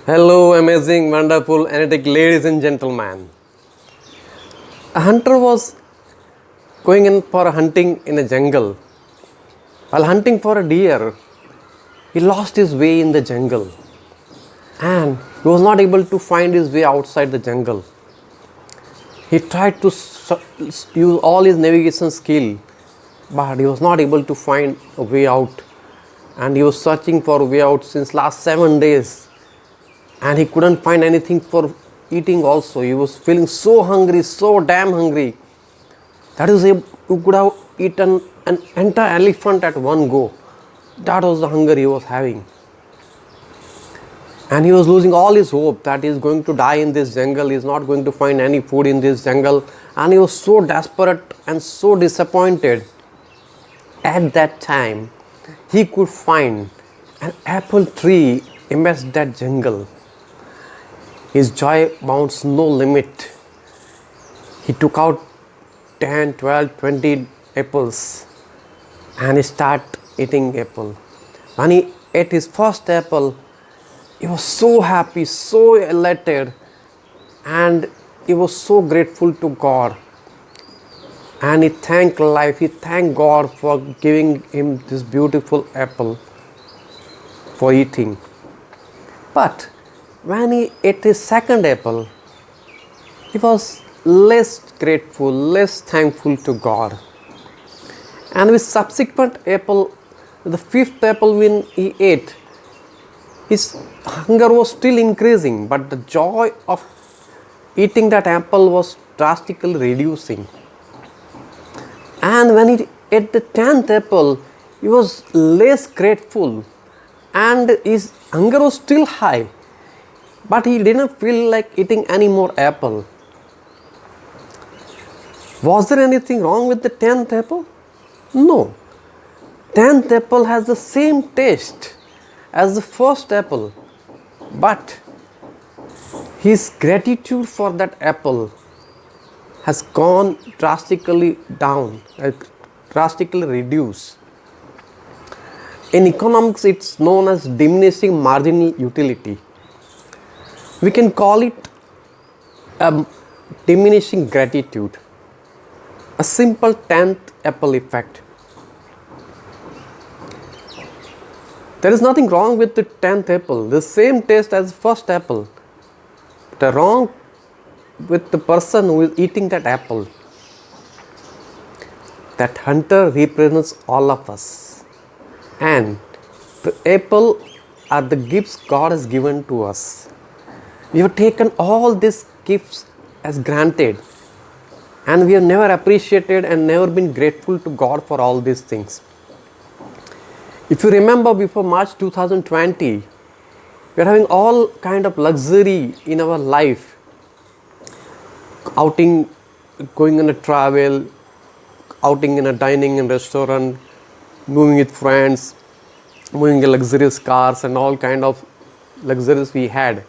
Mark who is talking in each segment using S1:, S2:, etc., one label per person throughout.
S1: Hello, amazing, wonderful, energetic ladies and gentlemen. A hunter was going in for a hunting in a jungle. While hunting for a deer, he lost his way in the jungle and he was not able to find his way outside the jungle. He tried to use all his navigation skill, but he was not able to find a way out. And he was searching for a way out since last 7 days. And he couldn't find anything for eating also. He was feeling so hungry, so damn hungry, that he could have eaten an entire elephant at one go. That was the hunger he was having. And he was losing all his hope that he is going to die in this jungle, he is not going to find any food in this jungle. And he was so desperate and so disappointed. At that time, he could find an apple tree amidst that jungle. His joy bounds no limit. He took out 10, 12, 20 apples and he started eating apple. When he ate his first apple, he was so happy, so elated, and he was so grateful to God. And he thanked life, he thanked God for giving him this beautiful apple for eating. But when he ate his second apple, he was less grateful, less thankful to God. And with subsequent apple, the fifth apple when he ate, his hunger was still increasing, but the joy of eating that apple was drastically reducing. And when he ate the 10th apple, he was less grateful and his hunger was still high. But he didn't feel like eating any more apple. Was there anything wrong with the 10th apple? No. 10th apple has the same taste as the first apple. But his gratitude for that apple has gone drastically down, drastically reduced. In economics, it's known as diminishing marginal utility. We can call it a diminishing gratitude, a simple 10th apple effect. There is nothing wrong with the 10th apple, the same taste as the first apple. The wrong with the person who is eating that apple. That hunter represents all of us. And the apple are the gifts God has given to us. We have taken all these gifts as granted, and we have never appreciated and never been grateful to God for all these things. If you remember, before March 2020, we are having all kind of luxury in our life. Outing, going on a travel, outing in a dining in restaurant, moving with friends, moving in luxurious cars and all kind of luxuries we had.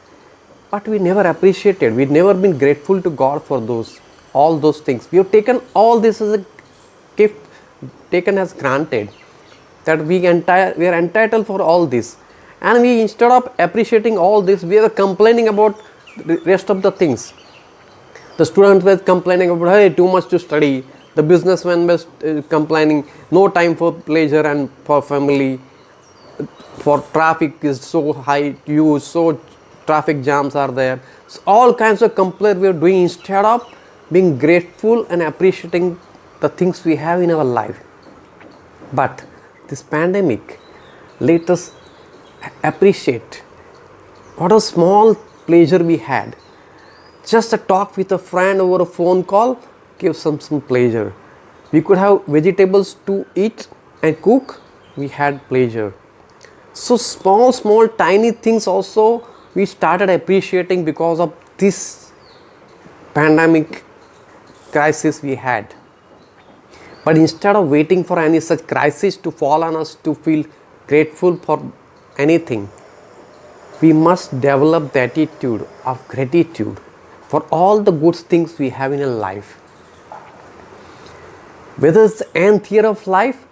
S1: But we never appreciated, we've never been grateful to God for all those things. We have taken all this as a gift, taken as granted, that we are entitled for all this. And we, instead of appreciating all this, we are complaining about the rest of the things. The students were complaining about, hey, too much to study. The businessman was complaining, no time for pleasure and for family. For traffic is so high use, so traffic jams are there. So all kinds of complaints we are doing instead of being grateful and appreciating the things we have in our life. But this pandemic let us appreciate what a small pleasure we had. Just a talk with a friend over a phone call gave some pleasure. We could have vegetables to eat and cook, we had pleasure. So small tiny things also we started appreciating because of this pandemic crisis we had. But instead of waiting for any such crisis to fall on us to feel grateful for anything, we must develop the attitude of gratitude for all the good things we have in our life. Whether it's the nth year of life,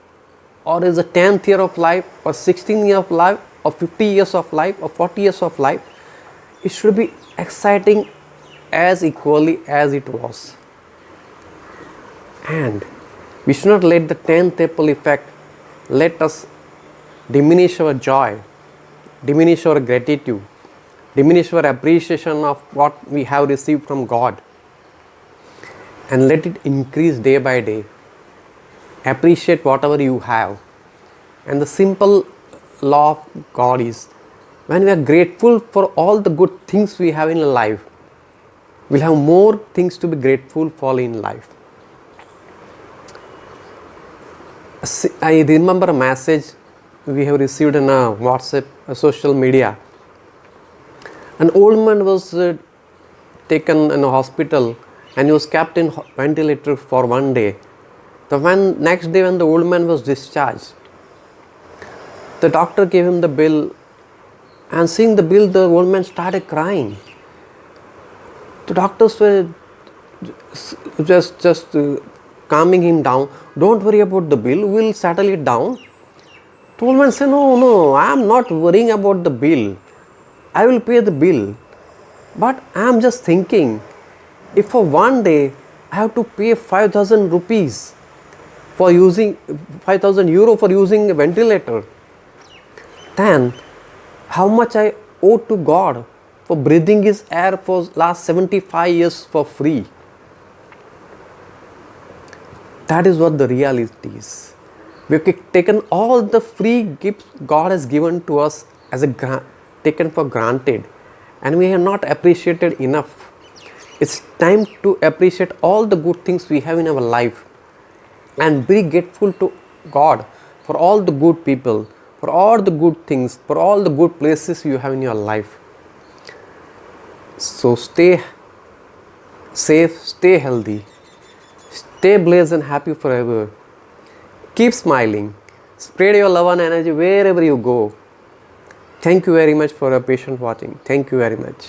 S1: or is the 10th year of life, or 16th year of life, or 50 years of life, or 40 years of life, it should be exciting as equally as it was. And we should not let the 10th April effect let us diminish our joy, diminish our gratitude, diminish our appreciation of what we have received from God, and let it increase day by day. Appreciate whatever you have. And the simple law of God is, when we are grateful for all the good things we have in life, we'll have more things to be grateful for in life. I remember a message we have received in a WhatsApp, a social media. An old man was taken in a hospital and he was kept in ventilator for one day. Next day when the old man was discharged, the doctor gave him the bill, and seeing the bill, the old man started crying. The doctors were just calming him down. Don't worry about the bill, we'll settle it down. The old man said, no, I am not worrying about the bill. I will pay the bill. But I am just thinking, if for one day I have to pay 5,000 rupees for using 5,000 euro for using a ventilator, then how much I owe to God for breathing His air for last 75 years for free. That is what the reality is. We have taken all the free gifts God has given to us as taken for granted, and we have not appreciated enough. It's time to appreciate all the good things we have in our life and be grateful to God for all the good people, for all the good things, for all the good places you have in your life. So stay safe, stay healthy, stay blessed and happy forever. Keep smiling, spread your love and energy wherever you go. Thank you very much for your patient watching. Thank you very much.